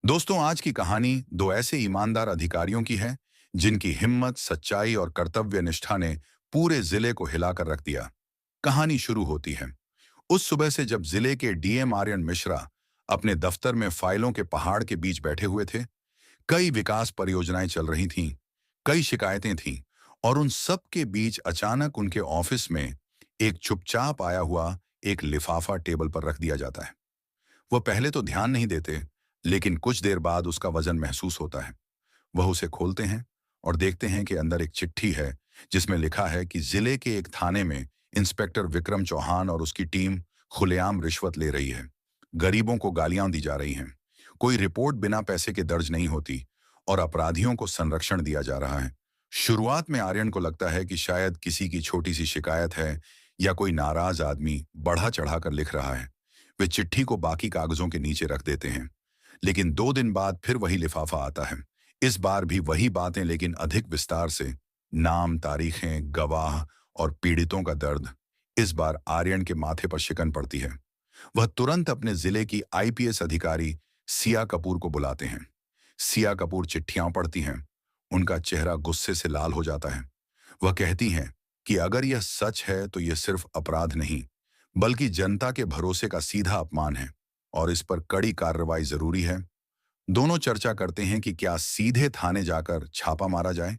दोस्तों, आज की कहानी दो ऐसे ईमानदार अधिकारियों की है जिनकी हिम्मत, सच्चाई और कर्तव्य निष्ठा ने पूरे जिले को हिलाकर रख दिया। कहानी शुरू होती है उस सुबह से जब जिले के डीएम आर्यन मिश्रा अपने दफ्तर में फाइलों के पहाड़ के बीच बैठे हुए थे। कई विकास परियोजनाएं चल रही थीं, कई शिकायतें थीं, और उन सब के बीच अचानक उनके ऑफिस में एक चुपचाप आया हुआ एक लिफाफा टेबल पर रख दिया जाता है। वह पहले तो ध्यान नहीं देते, लेकिन कुछ देर बाद उसका वजन महसूस होता है। वह उसे खोलते हैं और देखते हैं कि अंदर एक चिट्ठी है जिसमें लिखा है कि जिले के एक थाने में इंस्पेक्टर विक्रम चौहान और उसकी टीम खुलेआम रिश्वत ले रही है। गरीबों को गालियां दी जा रही हैं। कोई रिपोर्ट बिना पैसे के दर्ज नहीं होती और अपराधियों को संरक्षण दिया जा रहा है। शुरुआत में आर्यन को लगता है कि शायद किसी की छोटी सी शिकायत है या कोई नाराज आदमी बढ़ा चढ़ाकर लिख रहा है। वे चिट्ठी को बाकी कागजों के नीचे रख देते हैं। लेकिन 2 दिन बाद फिर वही लिफाफा आता है। इस बार भी वही बातें, लेकिन अधिक विस्तार से। नाम, तारीखें, गवाह और पीड़ितों का दर्द। इस बार आर्यन के माथे पर शिकन पड़ती है। वह तुरंत अपने जिले की आईपीएस अधिकारी सिया कपूर को बुलाते हैं। सिया कपूर चिट्ठियां पढ़ती हैं। उनका चेहरा गुस्से से लाल हो जाता है। वह कहती हैं कि अगर यह सच है तो यह सिर्फ अपराध नहीं, बल्कि जनता के भरोसे का सीधा अपमान है, और इस पर कड़ी कार्रवाई जरूरी है। दोनों चर्चा करते हैं कि क्या सीधे थाने जाकर छापा मारा जाए,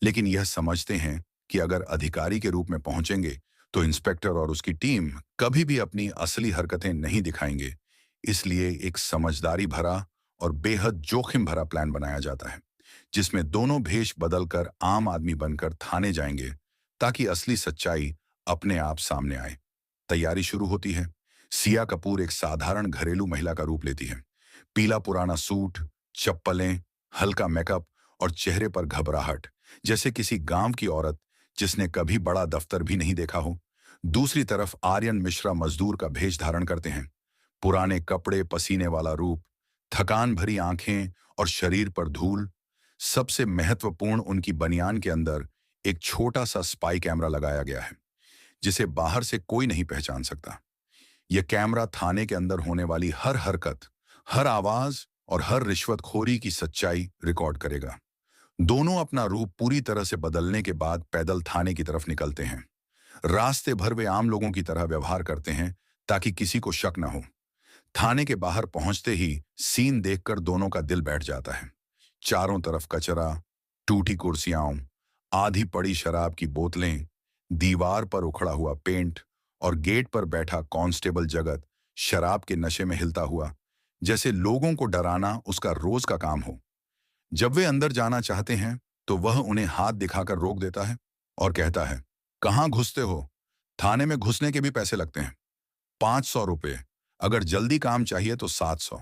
लेकिन यह समझते हैं कि अगर अधिकारी के रूप में पहुंचेंगे तो इंस्पेक्टर और उसकी टीम कभी भी अपनी असली हरकतें नहीं दिखाएंगे। इसलिए एक समझदारी भरा और बेहद जोखिम भरा प्लान बनाया जाता है, जिसमें दोनों भेष बदलकर आम आदमी बनकर थाने जाएंगे, ताकि असली सच्चाई अपने आप सामने आए। तैयारी शुरू होती है। सिया कपूर एक साधारण घरेलू महिला का रूप लेती है। पीला पुराना सूट, चप्पलें, हल्का मेकअप और चेहरे पर घबराहट, जैसे किसी गांव की औरत जिसने कभी बड़ा दफ्तर भी नहीं देखा हो। दूसरी तरफ आर्यन मिश्रा मजदूर का भेष धारण करते हैं। पुराने कपड़े, पसीने वाला रूप, थकान भरी आंखें और शरीर पर धूल। सबसे महत्वपूर्ण, उनकी बनियान के अंदर एक छोटा सा स्पाई कैमरा लगाया गया है, जिसे बाहर से कोई नहीं पहचान सकता। यह कैमरा थाने के अंदर होने वाली हर हरकत, हर आवाज और हर रिश्वतखोरी की सच्चाई रिकॉर्ड करेगा। दोनों अपना रूप पूरी तरह से बदलने के बाद पैदल थाने की तरफ निकलते हैं। रास्ते भर वे आम लोगों की तरह व्यवहार करते हैं, ताकि किसी को शक न हो। थाने के बाहर पहुंचते ही सीन देखकर दोनों का दिल बैठ जाता है। चारों तरफ कचरा, टूटी कुर्सियां, आधी पड़ी शराब की बोतलें, दीवार पर उखड़ा हुआ पेंट, और गेट पर बैठा कांस्टेबल जगत शराब के नशे में हिलता हुआ, जैसे लोगों को डराना उसका रोज का काम हो। जब वे अंदर जाना चाहते हैं तो वह उन्हें हाथ दिखाकर रोक देता है और कहता है, कहाँ घुसते हो? थाने में घुसने के भी पैसे लगते हैं। 500 रुपये। अगर जल्दी काम चाहिए तो 700।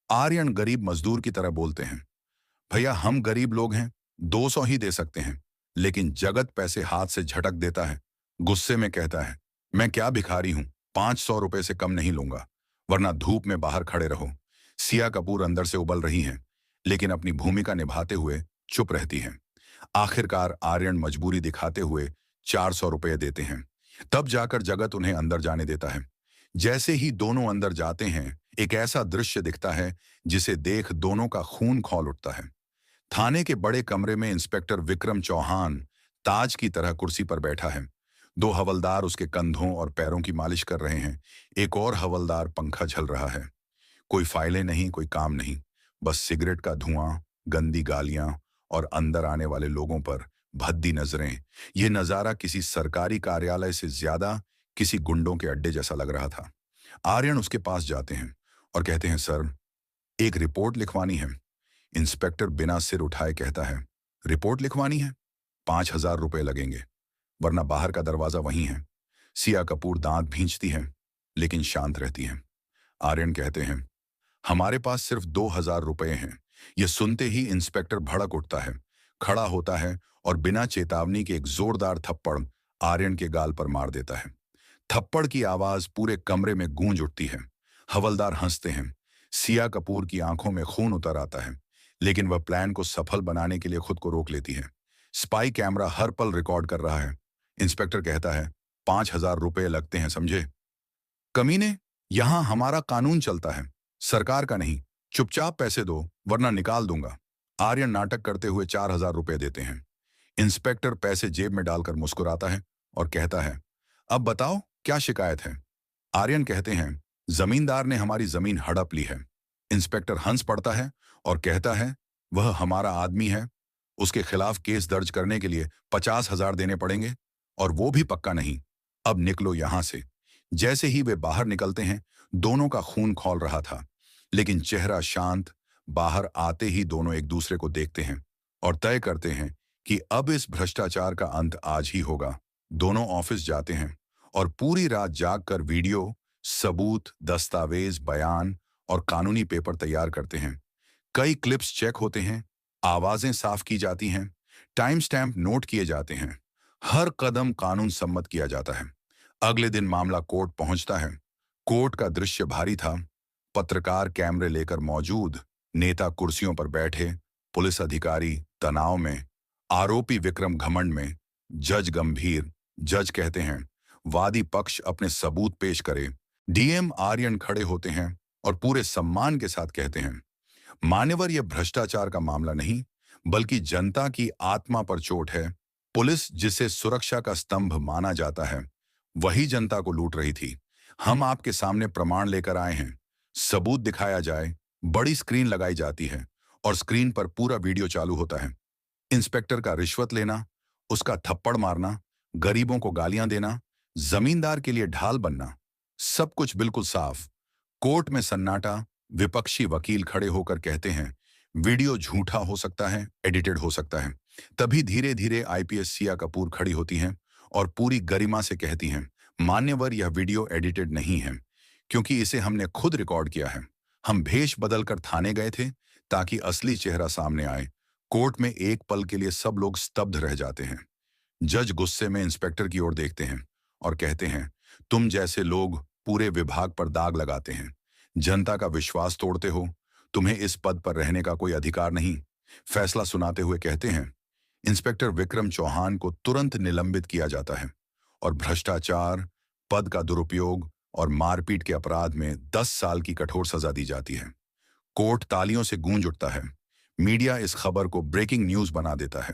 आर्यन गरीब मजदूर की तरह बोलते हैं, भैया हम गरीब लोग हैं, 200 ही दे सकते हैं। लेकिन जगत पैसे हाथ से झटक देता है। गुस्से में कहता है, मैं क्या भिखारी हूं, 500 रुपये से कम नहीं लूंगा, वरना धूप में बाहर खड़े रहो। सिया कपूर अंदर से उबल रही हैं, लेकिन अपनी भूमिका निभाते हुए चुप रहती हैं। आखिरकार आर्यन मजबूरी दिखाते हुए 400 रुपये देते हैं। तब जाकर जगत उन्हें अंदर जाने देता है। जैसे ही दोनों अंदर जाते हैं, एक ऐसा दृश्य दिखता है जिसे देख दोनों का खून खौल उठता है। थाने के बड़े कमरे में इंस्पेक्टर विक्रम चौहान ताज की तरह कुर्सी पर बैठा है। दो हवलदार उसके कंधों और पैरों की मालिश कर रहे हैं। एक और हवलदार पंखा झल रहा है। कोई फाइलें नहीं, कोई काम नहीं, बस सिगरेट का धुआं, गंदी गालियां और अंदर आने वाले लोगों पर भद्दी नजरें। यह नजारा किसी सरकारी कार्यालय से ज्यादा किसी गुंडों के अड्डे जैसा लग रहा था। आर्यन उसके पास जाते हैं और कहते हैं, सर, एक रिपोर्ट लिखवानी है। इंस्पेक्टर बिना सिर उठाए कहता है, रिपोर्ट लिखवानी है? 5,000 रुपये लगेंगे, वरना बाहर का दरवाजा वहीं है। सिया कपूर दांत भींचती है, लेकिन शांत रहती है। आर्यन कहते हैं, हमारे पास सिर्फ 2,000 रुपये हैं। यह सुनते ही इंस्पेक्टर भड़क उठता है, खड़ा होता है और बिना चेतावनी के एक जोरदार थप्पड़ आर्यन के गाल पर मार देता है। थप्पड़ की आवाज पूरे कमरे में गूंज उठती है। हवलदार हंसते हैं। सिया कपूर की आंखों में खून उतर आता है, लेकिन वह प्लान को सफल बनाने के लिए खुद को रोक लेती है। स्पाई कैमरा हर पल रिकॉर्ड कर रहा है। इंस्पेक्टर कहता है, 5,000 रुपये लगते हैं, समझे? कमीने, यहां हमारा कानून चलता है, सरकार का नहीं। चुपचाप पैसे दो वरना निकाल दूंगा। आर्यन नाटक करते हुए 4,000 रुपए देते हैं। इंस्पेक्टर पैसे जेब में डालकर मुस्कुराता है और कहता है, अब बताओ क्या शिकायत है। आर्यन कहते हैं, जमींदार ने हमारी जमीन हड़प ली है। इंस्पेक्टर हंस पड़ता है और कहता है, वह हमारा आदमी है, उसके खिलाफ केस दर्ज करने के लिए 50,000 देने पड़ेंगे, और वो भी पक्का नहीं। अब निकलो यहां से। जैसे ही वे बाहर निकलते हैं, दोनों का खून खौल रहा था, लेकिन चेहरा शांत। बाहर आते ही दोनों एक दूसरे को देखते हैं और तय करते हैं कि अब इस भ्रष्टाचार का अंत आज ही होगा। दोनों ऑफिस जाते हैं और पूरी रात जागकर वीडियो, सबूत, दस्तावेज, बयान और कानूनी पेपर तैयार करते हैं। कई क्लिप्स चेक होते हैं, आवाजें साफ की जाती हैं, टाइम स्टैम्प नोट किए जाते हैं। हर कदम कानून सम्मत किया जाता है। अगले दिन मामला कोर्ट पहुंचता है। कोर्ट का दृश्य भारी था। पत्रकार कैमरे लेकर मौजूद, नेता कुर्सियों पर बैठे, पुलिस अधिकारी तनाव में, आरोपी विक्रम घमंड में, जज गंभीर। जज कहते हैं, वादी पक्ष अपने सबूत पेश करे। डीएम आर्यन खड़े होते हैं और पूरे सम्मान के साथ कहते हैं, मान्यवर, यह भ्रष्टाचार का मामला नहीं, बल्कि जनता की आत्मा पर चोट है। पुलिस, जिसे सुरक्षा का स्तंभ माना जाता है, वही जनता को लूट रही थी। हम आपके सामने प्रमाण लेकर आए हैं। सबूत दिखाया जाए। बड़ी स्क्रीन लगाई जाती है और स्क्रीन पर पूरा वीडियो चालू होता है। इंस्पेक्टर का रिश्वत लेना, उसका थप्पड़ मारना, गरीबों को गालियां देना, जमींदार के लिए ढाल बनना, सब कुछ बिल्कुल साफ। कोर्ट में सन्नाटा। विपक्षी वकील खड़े होकर कहते हैं, वीडियो झूठा हो सकता है, एडिटेड हो सकता है। तभी धीरे धीरे आईपीएस सिया कपूर खड़ी होती हैं और पूरी गरिमा से कहती हैं, मान्यवर, यह वीडियो एडिटेड नहीं है, क्योंकि इसे हमने खुद रिकॉर्ड किया है। हम भेष बदलकर थाने गए थे ताकि असली चेहरा सामने आए। कोर्ट में एक पल के लिए सब लोग स्तब्ध रह जाते हैं। जज गुस्से में इंस्पेक्टर की ओर देखते हैं और कहते हैं, तुम जैसे लोग पूरे विभाग पर दाग लगाते हैं, जनता का विश्वास तोड़ते हो। तुम्हें इस पद पर रहने का कोई अधिकार नहीं। फैसला सुनाते हुए कहते हैं, इंस्पेक्टर विक्रम चौहान को तुरंत निलंबित किया जाता है और भ्रष्टाचार, पद का दुरुपयोग और मारपीट के अपराध में 10 साल की कठोर सजा दी जाती है। कोर्ट तालियों से गूंज उठता है। मीडिया इस खबर को ब्रेकिंग न्यूज बना देता है।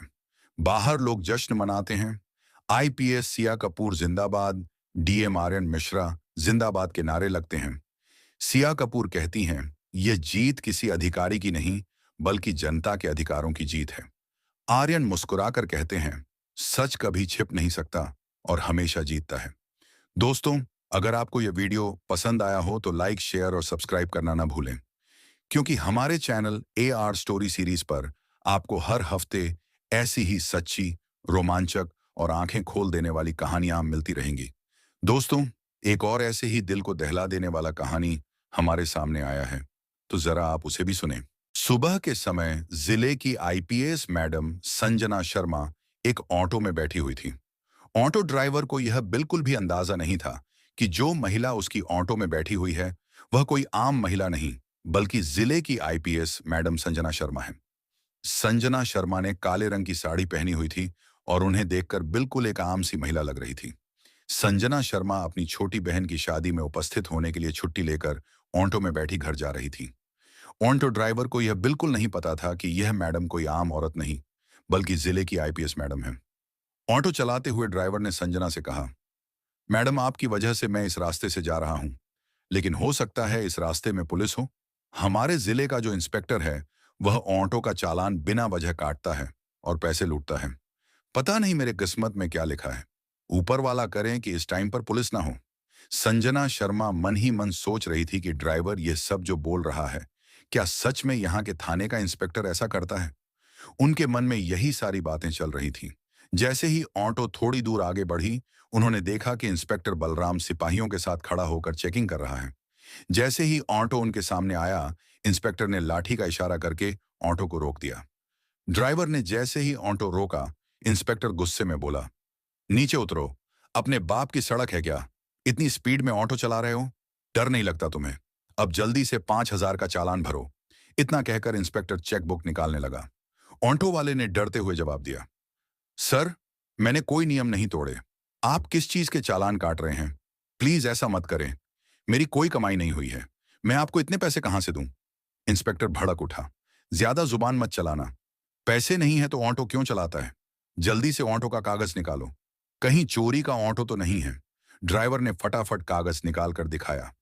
बाहर लोग जश्न मनाते हैं। आईपीएस सिया कपूर जिंदाबाद, डीएम आर्यन मिश्रा जिंदाबाद के नारे लगते हैं। सिया कपूर कहती हैं, यह जीत किसी अधिकारी की नहीं, बल्कि जनता के अधिकारों की जीत है। आर्यन मुस्कुराकर कहते हैं, सच कभी छिप नहीं सकता और हमेशा जीतता है। दोस्तों, अगर आपको यह वीडियो पसंद आया हो तो लाइक, शेयर और सब्सक्राइब करना ना भूलें, क्योंकि हमारे चैनल AR स्टोरी सीरीज पर आपको हर हफ्ते ऐसी ही सच्ची, रोमांचक और आंखें खोल देने वाली कहानियां मिलती रहेंगी। दोस्तों, एक और ऐसे ही दिल को दहला देने वाला कहानी हमारे सामने आया है, तो जरा आप उसे भी सुने। सुबह के समय जिले की आईपीएस मैडम संजना शर्मा एक ऑटो में बैठी हुई थी। ऑटो ड्राइवर को यह बिल्कुल भी अंदाजा नहीं था कि जो महिला उसकी ऑटो में बैठी हुई है, वह कोई आम महिला नहीं, बल्कि जिले की आईपीएस मैडम संजना शर्मा है। संजना शर्मा ने काले रंग की साड़ी पहनी हुई थी और उन्हें देखकर बिल्कुल एक आम सी महिला लग रही थी। संजना शर्मा अपनी छोटी बहन की शादी में उपस्थित होने के लिए छुट्टी लेकर ऑटो में बैठी घर जा रही थी। ऑटो ड्राइवर को यह बिल्कुल नहीं पता था कि यह मैडम कोई आम औरत नहीं, बल्कि जिले की आईपीएस मैडम है। ऑटो चलाते हुए ड्राइवर ने संजना से कहा, मैडम, आपकी वजह से मैं इस रास्ते से जा रहा हूं, लेकिन हो सकता है इस रास्ते में पुलिस हो। हमारे जिले का जो इंस्पेक्टर है, वह ऑटो का चालान बिना वजह काटता है और पैसे लूटता है। पता नहीं मेरे किस्मत में क्या लिखा है। ऊपर वाला करें कि इस टाइम पर पुलिस ना हो। संजना शर्मा मन ही मन सोच रही थी कि ड्राइवर यह सब जो बोल रहा है, क्या सच में यहाँ के थाने का इंस्पेक्टर ऐसा करता है। उनके मन में यही सारी बातें चल रही थीं। जैसे ही ऑटो थोड़ी दूर आगे बढ़ी, उन्होंने देखा कि इंस्पेक्टर बलराम सिपाहियों के साथ खड़ा होकर चेकिंग कर रहा है। जैसे ही ऑटो उनके सामने आया, इंस्पेक्टर ने लाठी का इशारा करके ऑटो को रोक दिया। ड्राइवर ने जैसे ही ऑटो रोका, इंस्पेक्टर गुस्से में बोला, नीचे उतरो, अपने बाप की सड़क है क्या? इतनी स्पीड में ऑटो चला रहे हो? डर नहीं लगता तुम्हें? अब जल्दी से 5,000 का चालान भरो। इतना कहकर इंस्पेक्टर चेकबुक निकालने लगा। ऑटो वाले ने डरते हुए जवाब दिया, सर, मैंने कोई नियम नहीं तोड़े। आप किस चीज के चालान काट रहे हैं? प्लीज ऐसा मत करें। मेरी कोई कमाई नहीं हुई है। मैं आपको इतने पैसे कहां से दूं? इंस्पेक्टर भड़क उठा। ज्यादा जुबान मत चलाना। पैसे नहीं है तो ऑटो क्यों चलाता है? जल्दी से ऑटो का कागज निकालो। कहीं चोरी का ऑटो तो नहीं है? ड्राइवर ने फटाफट कागज निकाल कर दिखाया।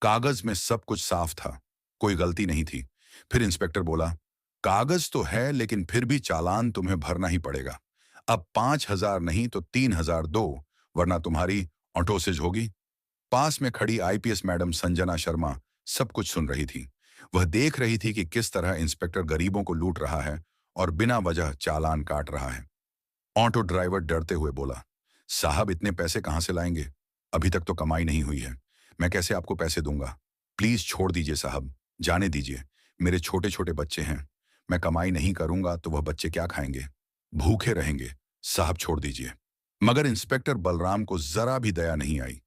कागज में सब कुछ साफ था, कोई गलती नहीं थी। फिर इंस्पेक्टर बोला, कागज तो है लेकिन फिर भी चालान तुम्हें भरना ही पड़ेगा। अब 5,000 नहीं तो 3,000 दो, वरना तुम्हारी ऑटोसिज होगी। पास में खड़ी आईपीएस मैडम संजना शर्मा सब कुछ सुन रही थी। वह देख रही थी कि किस तरह इंस्पेक्टर गरीबों को लूट रहा है और बिना वजह चालान काट रहा है। ऑटो ड्राइवर डरते हुए बोला, साहब इतने पैसे कहां से लाएंगे? अभी तक तो कमाई नहीं हुई है। मैं कैसे आपको पैसे दूंगा? प्लीज छोड़ दीजिए साहब, जाने दीजिए। मेरे छोटे छोटे बच्चे हैं। मैं कमाई नहीं करूंगा तो वह बच्चे क्या खाएंगे? भूखे रहेंगे। साहब छोड़ दीजिए। मगर इंस्पेक्टर बलराम को जरा भी दया नहीं आई।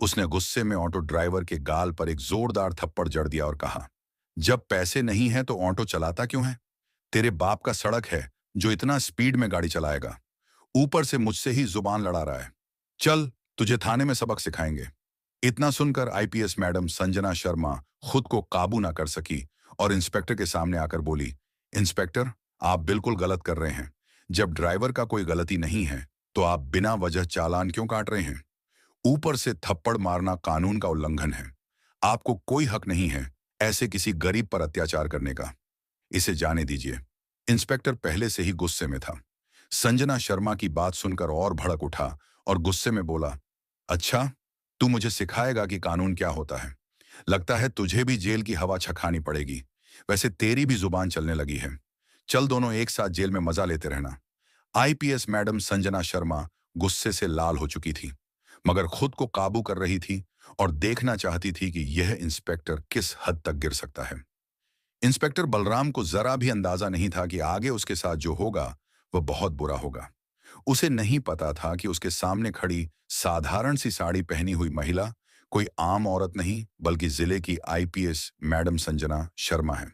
उसने गुस्से में ऑटो ड्राइवर के गाल पर एक जोरदार थप्पड़ जड़ दिया और कहा, जब पैसे नहीं है तो ऑटो चलाता क्यों है? तेरे बाप का सड़क है जो इतना स्पीड में गाड़ी चलाएगा? ऊपर से मुझसे ही जुबान लड़ा रहा है। चल, तुझे थाने में सबक सिखाएंगे। इतना सुनकर आईपीएस मैडम संजना शर्मा खुद को काबू ना कर सकी और इंस्पेक्टर के सामने आकर बोली, इंस्पेक्टर, आप बिल्कुल गलत कर रहे हैं। जब ड्राइवर का कोई गलती नहीं है तो आप बिना वजह चालान क्यों काट रहे हैं? ऊपर से थप्पड़ मारना कानून का उल्लंघन है। आपको कोई हक नहीं है ऐसे किसी गरीब पर अत्याचार करने का। इसे जाने दीजिए। इंस्पेक्टर पहले से ही गुस्से में था। संजना शर्मा की बात सुनकर और भड़क उठा और गुस्से में बोला, अच्छा, तू मुझे सिखाएगा कि कानून क्या होता है? लगता है तुझे भी जेल की हवा छखानी पड़ेगी। वैसे तेरी भी जुबान चलने लगी है। चल, दोनों एक साथ जेल में मजा लेते रहना। आईपीएस मैडम संजना शर्मा गुस्से से लाल हो चुकी थी, मगर खुद को काबू कर रही थी और देखना चाहती थी कि यह इंस्पेक्टर किस हद तक गिर सकता है। इंस्पेक्टर बलराम को जरा भी अंदाजा नहीं था कि आगे उसके साथ जो होगा वह बहुत बुरा होगा। उसे नहीं पता था कि उसके सामने खड़ी साधारण सी साड़ी पहनी हुई महिला कोई आम औरत नहीं बल्कि जिले की आईपीएस मैडम संजना शर्मा है।